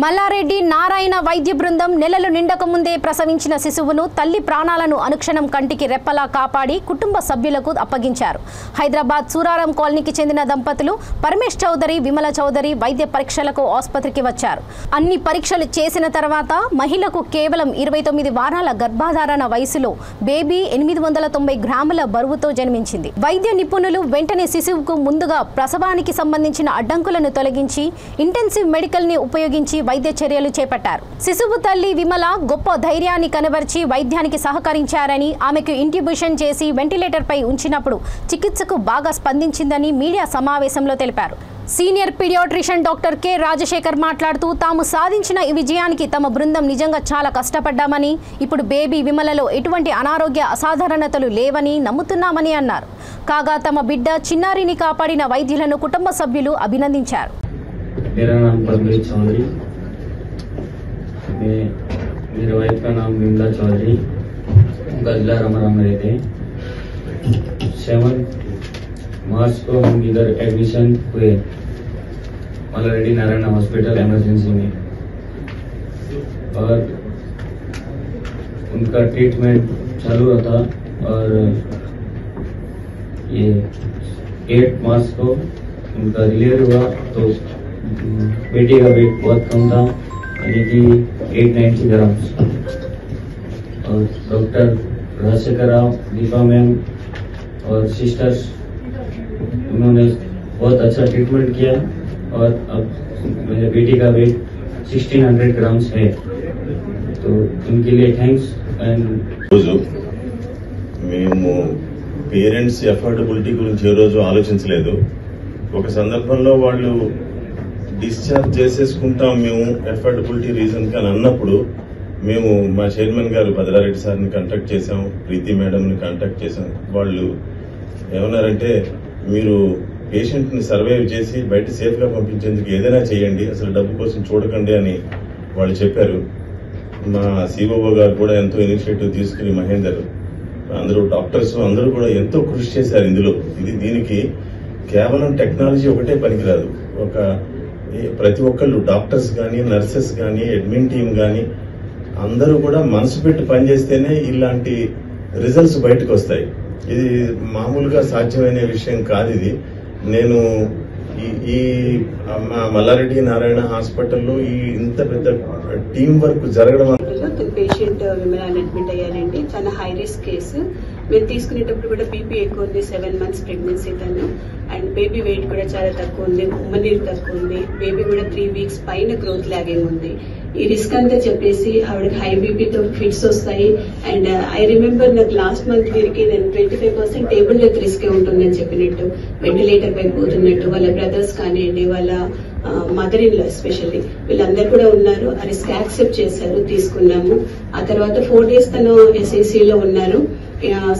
మల్లారెడ్డి నారాయణ వైద్య బృందం నెలలు నిండక ముందే ప్రసవించిన శిశువును తల్లి ప్రాణాలను అనుక్షణం కంటికి రెప్పలా కాపాడి కుటుంబ సభ్యులకు అప్పగించారు. హైదరాబాద్ సూరారం కాలనీకి చెందిన దంపతులు పరమేశ్ చౌదరి, విమల చౌదరి వైద్య పరీక్షలకు ఆసుపత్రికి వచ్చారు. అన్ని పరీక్షలు చేసిన తర్వాత మహిళకు కేవలం 29 వారాల గర్భధారణ వయసులో బేబీ 890 గ్రాముల బరువుతో జన్మించింది. వైద్య నిపుణులు వెంటనే శిశువుకు ముందుగా ప్రసవానికి సంబంధించిన అడ్డంకులను తొలగించి ఇంటెన్సివ్ మెడికల్ ని ఉపయోగించి వైద్య చర్యలు చేపట్టారు. శిశువు తల్లి విమల గొప్ప ధైర్యాన్ని కనబర్చి వైద్యానికి సహకరించారని, ఆమెకు ఇంట్యూబేషన్ చేసి వెంటిలేటర్ పై ఉంచినప్పుడు చికిత్సకు బాగా స్పందించిందని మీడియా సమావేశంలో తెలిపారు. Senior pediatrician doctor K Rajasekhar మాట్లాడుతూ తాము సాధించిన ఈ విజయానికి తమ బృందం నిజంగా చాలా కష్టపడ్డామని, ఇప్పుడు బేబీ విమలలో ఎటువంటి అనారోగ్య అసాధారణతలు లేవని నమ్ముతున్నామని అన్నారు. కాగా తమ బిడ్డ చిన్నారిని కాపాడిన వైద్యులను కుటుంబ సభ్యులు అభినందించారు. मेरे वाइफ का नाम विमला चौधरी, उनका जिला रामाराम में रहते हैं. 7 मार्च को हम इधर एडमिशन हुए मल्लारेड्डी नारायण हॉस्पिटल इमरजेंसी में, और उनका ट्रीटमेंट चालू था. और ये 8 मार्च को उनका डिलीवरी हुआ तो बेटी का वेट बहुत कम था, यानी कि 890 ग्राम. और डॉक्टर राजशेखर राव, दीपा मैम और सिस्टर्स, उन्होंने बहुत अच्छा ट्रीटमेंट किया और अब मेरे बेटी का वेट 1600 ग्राम्स है, तो उनके लिए थैंक्स. एंड మేము పేరెంట్స్ అఫోర్డబిలిటీ గురించి ఏ రోజు ఆలోచించలేదు. ఒక సందర్భంలో వాళ్ళు డిశ్చార్జ్ చేసేసుకుంటాం మేము అఫోర్డబిలిటీ రీజన్ అని అన్నప్పుడు మేము మా చైర్మన్ గారు భద్రారెడ్డి సార్ని కాంటాక్ట్ చేశాం, ప్రీతి మేడంని కాంటాక్ట్ చేశాం. వాళ్ళు ఏమన్నారంటే, మీరు పేషెంట్ ని సర్వైవ్ చేసి బయట సేఫ్ గా పంపించేందుకు ఏదైనా చేయండి, అసలు డబ్బు కోసం చూడకండి అని వాళ్ళు చెప్పారు. మా సిఓఓ గారు కూడా ఎంతో ఇనిషియేటివ్ తీసుకుని, మహేందర్, అందరూ డాక్టర్స్ అందరూ కూడా ఎంతో కృషి చేశారు ఇందులో. దీనికి కేవలం టెక్నాలజీ ఒకటే పనికిరాదు. ప్రతి ఒక్కళ్ళు డాక్టర్స్ కానీ, నర్సెస్ కానీ, అడ్మిన్ టీం కానీ అందరూ కూడా మనసు పెట్టి పనిచేస్తేనే ఇలాంటి రిజల్ట్స్ బయటకు వస్తాయి. ఇది మామూలుగా సాధ్యమైన విషయం కాదు. ఇది నేను ఈ మల్లారెడ్డి నారాయణ హాస్పిటల్లో ఈ ఇంత పెద్ద టీం వర్క్ జరగడం. పేషెంట్ విమలాన్ని అడ్మిట్ అయ్యారండి. చాలా హై రిస్క్ కేసు. మేము తీసుకునేటప్పుడు కూడా బీపీ ఎక్కువ ఉంది, 7 months ప్రెగ్నెన్సీ తను. అండ్ బేబీ వెయిట్ కూడా చాలా తక్కువ ఉంది, ఉమ్మనీరు తక్కువ ఉంది. బేబీ కూడా 3 weeks పైన గ్రోత్ లాగింగ్ ఉంది. ఈ రిస్క్ అంతా చెప్పేసి ఆవిడకి హై బీపీతో ఫిట్స్ వస్తాయి. అండ్ ఐ రిమెంబర్ నాకు లాస్ట్ మంత్ వీరికి నేను 25% టేబుల్ డెత్ రిస్కే ఉంటుందని చెప్పినట్టు, వెంటిలేటర్ పై పోతున్నట్టు, వాళ్ళ బ్రదర్స్ కానివ్వండి, వాళ్ళ మదర్ ఇన్ లా ఎస్పెషల్లీ వీళ్ళందరూ కూడా ఉన్నారు. ఆ రిస్క్ యాక్సెప్ట్ చేశారు, తీసుకున్నాము. ఆ తర్వాత 4 days తను ఎస్ఐసిలో ఉన్నారు,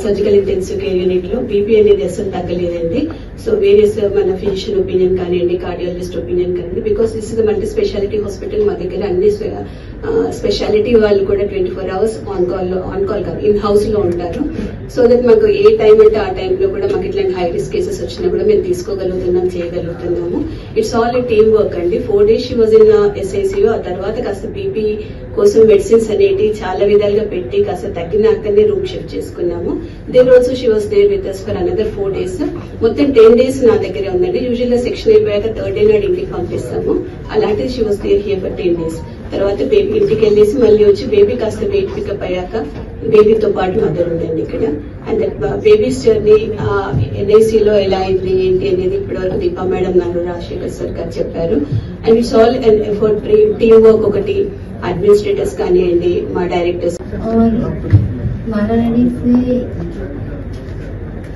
సర్జికల్ ఇంటెన్సివ్ కేర్ యూనిట్ లో. బీపీ అనేది అసలు తగ్గలేదండి. సో వేరియస్ మన ఫిజిషియన్ ఒపీనియన్ కానివ్వండి, కార్డియాలజిస్ట్ ఒపీనియన్ కానివ్వండి, because this is multi speciality hospital. మా దగ్గర అన్ని స్పెషాలిటీ వాళ్ళు కూడా 24 hours ఆన్ కాల్ కాదు, ఇన్ హౌస్ లో ఉంటారు. సో దట్ మాకు ఏ టైం అంటే ఆ టైంలో కూడా మాకు ఇట్లాంటి హై రిస్క్ కేసెస్ వచ్చినా కూడా మేము తీసుకోగలుగుతున్నాం, చేయగలుగుతున్నాము. It's all a team work అండి. 4 days she was in SICU. ఆ తర్వాత కాస్త బీపీ కోసం మెడిసిన్స్ అనేవి చాలా విధాలుగా పెట్టి కాస్త తగ్గినాకనే రూమ్ షిఫ్ట్ చేసుకున్నాము. Then also she was there with us for another 4 days. మొత్తం 10 days నా దగ్గరే ఉందండి. యూజువల్ గా సెక్షన్ అయిపోయాక 3rd day నాడు ఇంటికి పంపిస్తాము. అలాంటిది she was there here for 10 days. తర్వాత బేబీ ఇంటికి వెళ్ళేసి మళ్ళీ వచ్చి బేబీ కాస్త వెయిట్ పికప్ అయ్యాక బేబీతో పాటు మదర్ ఉందండి ఇక్కడ. అండ్ దట్ బేబీస్ జర్నీ ఎన్ఐసిలో ఎలా అయింది ఏంటి అనేది ఇప్పటివరకు దీపా మేడం, నాకు రాజశేఖర్ సార్ గారు చెప్పారు. And it's all an effort, team work. ఒకటి एडमिनिस्ट्रेटर्स కానివ్వండి, మా డైరెక్టర్స్. और मल्लारेड्डी से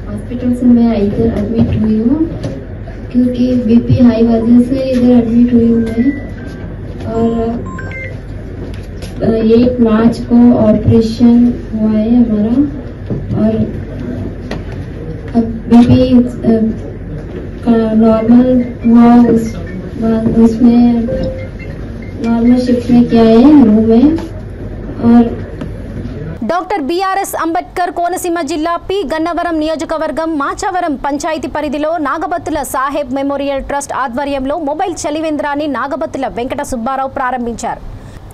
हॉस्पिटल से मैं इधर एडमिट हुई हूँ क्योंकि बीपी हाई वजह से इधर एडमिट हुई हूँ मैं. और 8 मार्च को ऑपरेशन हुआ है हमारा. और अब बीपी नॉर्मल हुआ, उसमें नॉर्मल शिफ्ट में किया है रूम में. और డాక్టర్ బిఆర్ఎస్ అంబేద్కర్ కోనసీమ జిల్లా పి గన్నవరం నియోజకవర్గం మాచవరం పంచాయతీ పరిధిలో నాగబత్తుల సాహెబ్ మెమోరియల్ ట్రస్ట్ ఆధ్వర్యంలో మొబైల్ చలివేంద్రాన్ని నాగబత్తుల వెంకట సుబ్బారావు ప్రారంభించారు.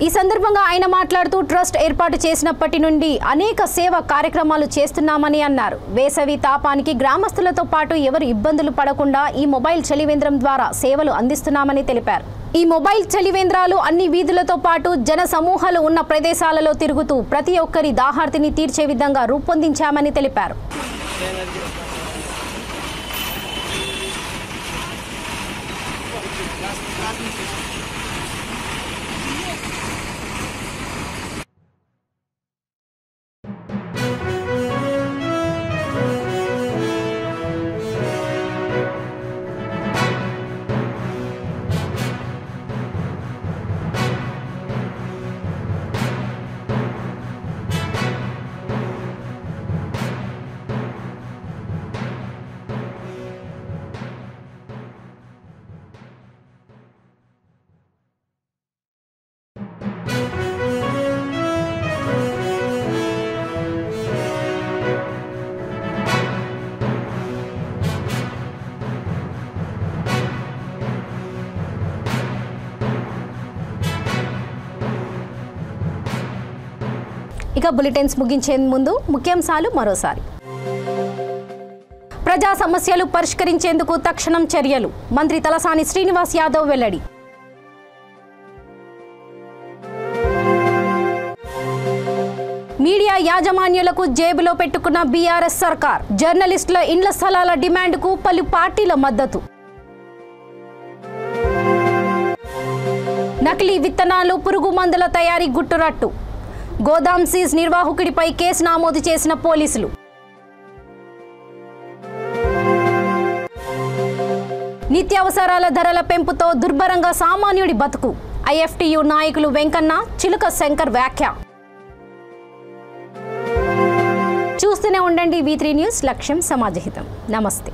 ఈ సందర్భంగా ఆయన మాట్లాడుతూ ట్రస్ట్ ఏర్పాటు చేసినప్పటి నుండి అనేక సేవా కార్యక్రమాలు చేస్తున్నామని అన్నారు. వేసవి తాపానికి గ్రామస్తులతో పాటు ఎవరు ఇబ్బందులు పడకుండా ఈ మొబైల్ చలివేంద్రం ద్వారా సేవలు అందిస్తున్నామని తెలిపారు. ఈ మొబైల్ చలివేంద్రాలు అన్ని వీధులతో పాటు జన సమూహాలు ఉన్న ప్రదేశాలలో తిరుగుతూ ప్రతి ఒక్కరి దాహార్తిని తీర్చే విధంగా రూపొందించామని తెలిపారు. ఇక బులెటిన్స్ ముగించే ముందు ముఖ్యాంశాలు మరోసారి. ప్రజా సమస్యలు పరిష్కరించేందుకు తక్షణం చర్యలు, మంత్రి తలసాని శ్రీనివాస్ యాదవ్ వెల్లడి. మీడియా యాజమాన్యులకు జేబులో పెట్టుకున్న బీఆర్ఎస్ సర్కార్, జర్నలిస్టుల ఇండ్ల స్థలాల డిమాండ్కు పలు పార్టీల మద్దతు. నకిలీ విత్తనాలు, పురుగు మందుల తయారీ గుట్టురట్టు, గోదాం సీజ్ నిర్వాహకుడిపై కేసు నమోదు చేసిన పోలీసులు. నిత్యావసరాల ధరల పెంపుతో దుర్భరంగా సామాన్యుడి బతుకు, ఐఎఫ్టియు నాయకులు వెంకన్న, చిలుక శంకర్ వ్యాఖ్య. చూస్తూనే ఉండండి V3 న్యూస్, లక్ష్యం సమాజహితం. నమస్తే.